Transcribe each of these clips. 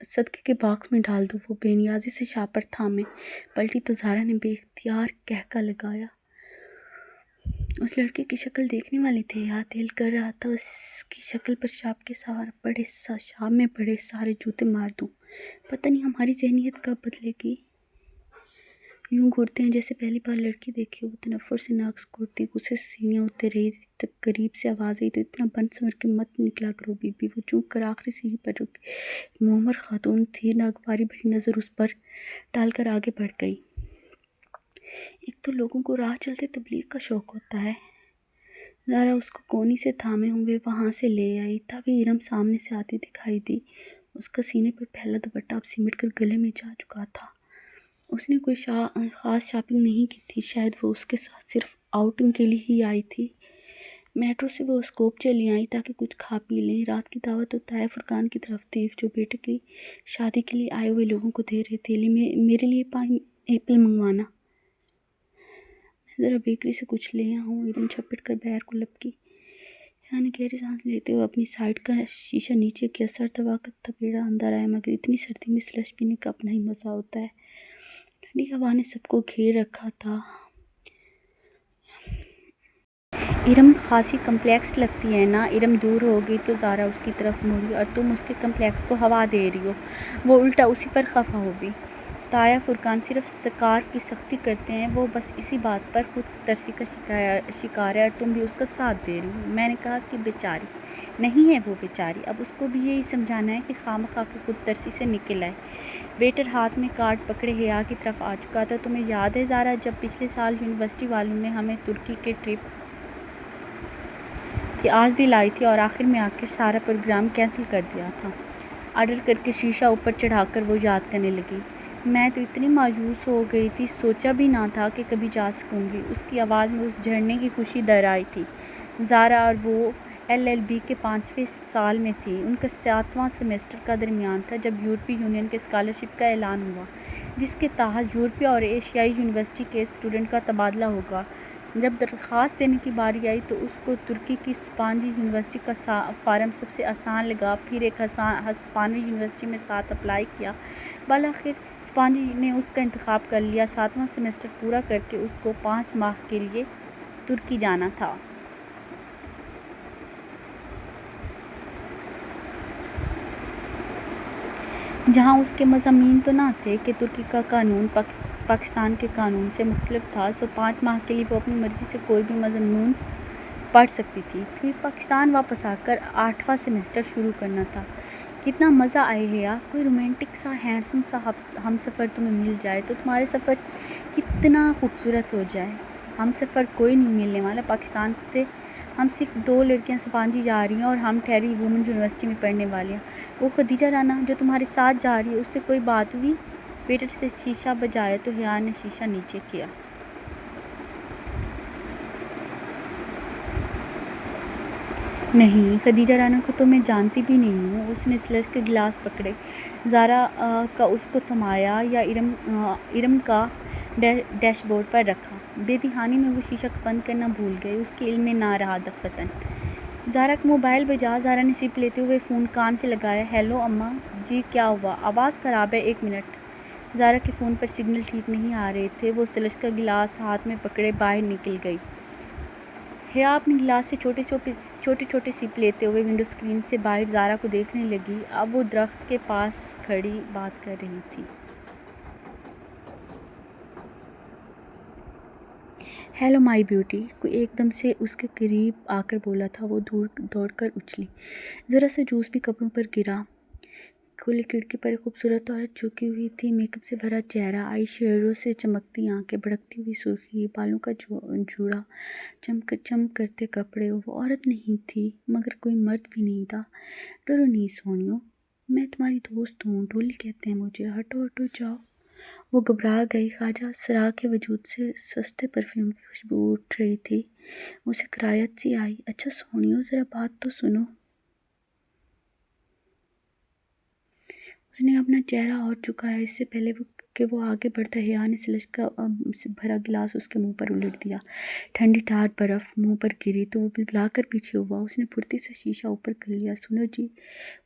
صدقے کے باکس میں ڈال دو۔ وہ بے نیازی سے شاپر تھامے پلٹی تو زارا نے بے اختیار کہکا لگایا۔ اس لڑکے کی شکل دیکھنے والی تھی، یا دل کر رہا تھا اس کی شکل پر شاپ کے سوار شاپ میں بڑے سارے جوتے مار دوں۔ پتہ نہیں ہماری ذہنیت کب بدلے گی۔ یوں گھڑتے ہیں جیسے پہلی بار لڑکی دیکھی، وہ تنفر سے ناک سکوڑتی، غصے سے سینیاں اتر رہی تھی، تب قریب سے آواز آئی، تو اتنا بن سنور کے مت نکلا کرو بی بی۔ وہ چونک کر آخری سیڑھی پر رک گئی۔ ایک معمر خاتون تھی، ناگواری بھری نظر اس پر ڈال کر آگے بڑھ گئی۔ ایک تو لوگوں کو راہ چلتے تبلیغ کا شوق ہوتا ہے۔ زارا اس کو کونی سے تھامے ہوئے وہاں سے لے آئی، تبھی ارم سامنے سے آتی دکھائی دی۔ اس کا سینے پر پھیلا دوپٹہ اب سمٹ کر گلے میں جا چکا تھا۔ اس نے کوئی خاص شاپنگ نہیں کی تھی، شاید وہ اس کے ساتھ صرف آؤٹنگ کے لیے ہی آئی تھی۔ میٹرو سے وہ اسکوپ چلی آئی تاکہ کچھ کھا پی لیں۔ رات کی دعوت تو طائے فرقان کی طرف تھی، جو بیٹے کی شادی کے لیے آئے ہوئے لوگوں کو دے رہے تھے۔ میرے لیے پائن ایپل منگوانا۔ میں ذرا بیکری سے کچھ لے آؤں۔ ارم جھپٹ کر بیر کو لپکی۔ نے گہری سانس لیتے ہوئے اپنی سائیڈ کا شیشہ نیچے کیا، سر دبا کر تپیڑا اندر آیا، مگر اتنی سردی میں سلش پینے کا اپنا ہی مزہ ہوتا ہے۔ ٹھنڈی ہوا نے سب کو گھیر رکھا تھا۔ ارم خاصی کمپلیکس لگتی ہے نا؟ ارم دور ہو گئی تو زارا اس کی طرف مڑی، اور تم اس کے کمپلیکس کو ہوا دے رہی ہو۔ وہ الٹا اسی پر خفا ہوئی۔ طائے فرقان صرف سکارف کی سختی کرتے ہیں، وہ بس اسی بات پر خود ترسی کا شکار ہے، اور تم بھی اس کا ساتھ دے رہی ہو۔ میں نے کہا کہ بیچاری نہیں ہے وہ بیچاری، اب اس کو بھی یہی سمجھانا ہے کہ خواہ کی خود ترسی سے نکل آئے۔ ویٹر ہاتھ میں کارڈ پکڑے حیا کی طرف آ چکا تھا۔ تمہیں یاد ہے زارا، جب پچھلے سال یونیورسٹی والوں نے ہمیں ترکی کے ٹرپ کی آس دلائی تھی اور آخر میں آ کر سارا پروگرام کینسل کر دیا تھا؟ آرڈر کر کے شیشہ اوپر چڑھا کر وہ یاد کرنے لگی۔ میں تو اتنی مایوس ہو گئی تھی، سوچا بھی نہ تھا کہ کبھی جا سکوں گی۔ اس کی آواز میں اس جھرنے کی خوشی در آئی تھی۔ زارا اور وہ LLB کے 5ویں سال میں تھی۔ ان کا 7واں سیمسٹر کا درمیان تھا جب یورپی یونین کے اسکالرشپ کا اعلان ہوا، جس کے تحت یورپی اور ایشیائی یونیورسٹی کے اسٹوڈنٹ کا تبادلہ ہوگا۔ جب درخواست دینے کی باری آئی تو اس کو ترکی کی سپانجی یونیورسٹی کا فارم سب سے آسان لگا، پھر ایک ہسپانوی یونیورسٹی میں 7 اپلائی کیا۔ بالآخر سپانجی نے اس کا انتخاب کر لیا۔ 7واں سیمسٹر پورا کر کے اس کو 5 ماہ کے لیے ترکی جانا تھا۔ جہاں اس کے مضامین تو نہ تھے کہ ترکی کا قانون پاکستان کے قانون سے مختلف تھا، سو 5 ماہ کے لیے وہ اپنی مرضی سے کوئی بھی مضمون پڑھ سکتی تھی، پھر پاکستان واپس آ کر 8واں سیمسٹر شروع کرنا تھا۔ کتنا مزہ آئے حیا، کوئی رومانٹک سا ہینڈسم سا ہم سفر تمہیں مل جائے تو تمہارا سفر کتنا خوبصورت ہو جائے۔ ہم سفر کوئی نہیں ملنے والا پاکستان سے، ہم صرف 2 لڑکیاں سپانجی جا رہی ہیں اور ہم ٹھہری وومن یونیورسٹی میں پڑھنے والی ہیں۔ وہ خدیجہ رانا جو تمہارے ساتھ جا رہی ہے، اس سے کوئی بات ہوئی؟ ویٹر سے شیشہ بجایا تو حیا نے شیشہ نیچے کیا۔ نہیں، خدیجہ رانا کو تو میں جانتی بھی نہیں ہوں۔ اس نے سلش کے گلاس پکڑے، زارا کا اس کو تھمایا یا ارم کا ڈیش بورڈ پر رکھا۔ بے دہانی میں وہ شیشہ بند کرنا بھول گئے، اس کے علم میں نہ رہا دفتن۔ زارا کا موبائل بجا، زارا نے سپ لیتے ہوئے فون کان سے لگایا۔ ہیلو اماں جی، کیا ہوا؟ آواز خراب ہے، 1 منٹ۔ زارا کے فون پر سگنل ٹھیک نہیں آ رہے تھے۔ وہ سلش کا گلاس ہاتھ میں پکڑے باہر نکل گئی۔ حیا اپنے گلاس سے چھوٹے چھوٹے سپ لیتے ہوئے ونڈو اسکرین سے باہر زارا کو دیکھنے لگی۔ اب وہ درخت کے پاس کھڑی بات کر رہی تھی۔ ہیلو مائی بیوٹی، کوئی ایک دم سے اس کے قریب آ کر بولا تھا۔ وہ دوڑ کر اچھلی، ذرا سا جوس بھی کپڑوں پر گرا۔ کھلی کھڑکی پر ایک خوبصورت عورت جھکی ہوئی تھی، میک اپ سے بھرا چہرہ، آئی شیڈو سے چمکتی آنکھیں، بھڑکتی ہوئی سرخی، بالوں کا جوڑا، چمک کرتے کپڑے۔ وہ عورت نہیں تھی، مگر کوئی مرد بھی نہیں تھا۔ ڈرو نہیں سونیو، میں تمہاری دوست ہوں، ڈولی کہتے ہیں مجھے، ہٹو ہٹو جاؤ۔ وہ گھبرا گئی۔ خواجہ سرا کے وجود سے سستے پرفیوم کی خوشبو اٹھ رہی تھی۔ اسے کراہت سی آئی۔ اچھا سونیو، ذرا بات تو سنو۔ اس نے اپنا چہرہ اور جھکایا۔ اس سے پہلے وہ کہ وہ آگے بڑھتا حیا نے سلج کا بھرا گلاس اس کے منہ پر الٹ دیا۔ ٹھنڈی ٹھار برف منہ پر گری تو وہ بلبلا کر پیچھے ہوا۔ اس نے پھرتی سے شیشہ اوپر کر لیا۔ سنو جی،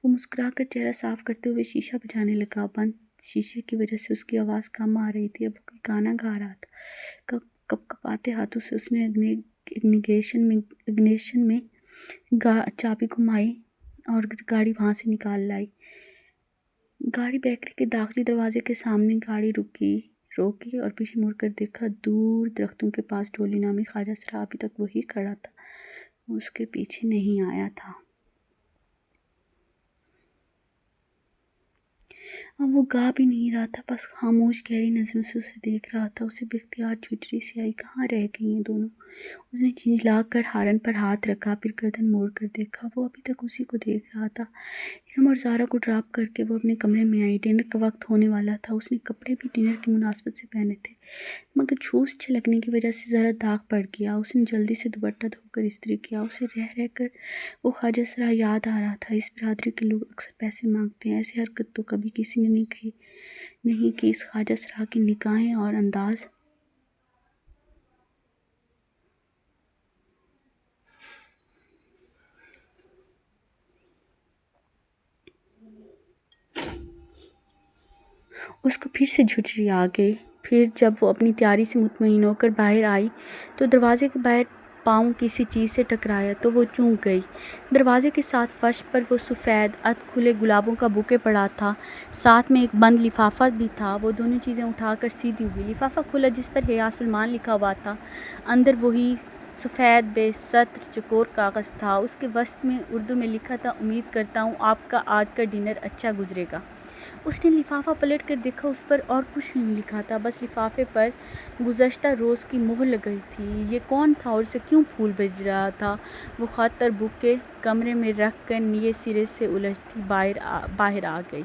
وہ مسکرا کر چہرہ صاف کرتے ہوئے شیشہ بجانے لگا۔ بند شیشے کی وجہ سے اس کی آواز کم آ رہی تھی۔ اب وہ کوئی گانا گا رہا تھا۔ کپکپاتے ہاتھوں سے اس نے اگنیشن میں چابی گھمائی اور گاڑی وہاں سے نکال لائی۔ گاڑی بیکری کے داخلی دروازے کے سامنے گاڑی روکی اور پیچھے مڑ کر دیکھا۔ دور درختوں کے پاس ڈولی نامی خواجہ سرا ابھی تک وہی کھڑا تھا۔ وہ اس کے پیچھے نہیں آیا تھا۔ اب وہ گا بھی نہیں رہا تھا، بس خاموش گہری نظروں سے اسے دیکھ رہا تھا۔ اسے بے اختیار جھجری سی آئی، کہاں رہ گئی ہیں دونوں؟ اس نے جھنجھلا کر ہارن پر ہاتھ رکھا، پھر گردن موڑ کر دیکھا۔ وہ ابھی تک اسی کو دیکھ رہا تھا۔ ارم اور زارا کو ڈراپ کر کے وہ اپنے کمرے میں آئی۔ ڈنر کا وقت ہونے والا تھا۔ اس نے کپڑے بھی ڈنر کی مناسبت سے پہنے تھے، مگر جھوس چھلکنے کی وجہ سے ذرا داغ پڑ گیا۔ اس نے جلدی سے دوپٹہ دھو کر استری کیا۔ اسے رہ کر وہ خواجہ سرا یاد آ رہا تھا۔ اس برادری کے لوگ اکثر پیسے مانگتے ہیں، ایسی حرکت تو کبھی کسی نے نہیں کی۔ اس خواجہ سرا کی نگاہیں اور انداز اس کو پھر سے جھجری آ گئی۔ پھر جب وہ اپنی تیاری سے مطمئن ہو کر باہر آئی تو دروازے کے باہر پاؤں کسی چیز سے ٹکرایا تو وہ چونک گئی۔ دروازے کے ساتھ فرش پر وہ سفید ادھ کھلے گلابوں کا بوکے پڑا تھا، ساتھ میں ایک بند لفافہ بھی تھا۔ وہ دونوں چیزیں اٹھا کر سیدھی ہوئی۔ لفافہ کھلا جس پر حیا سلیمان لکھا ہوا تھا، اندر وہی سفید بے سطر چوکور کاغذ تھا۔ اس کے وسط میں اردو میں لکھا تھا، امید کرتا ہوں آپ کا آج کا ڈنر اچھا گزرے گا۔ اس نے لفافہ پلٹ کر دیکھا، اس پر اور کچھ نہیں لکھا تھا، بس لفافے پر گزشتہ روز کی مہر لگی تھی۔ یہ کون تھا اور اسے کیوں پھول بھیج رہا تھا؟ وہ خط اور بوکے کمرے میں رکھ کر نیے سرے سے الجھتی باہر آ گئی۔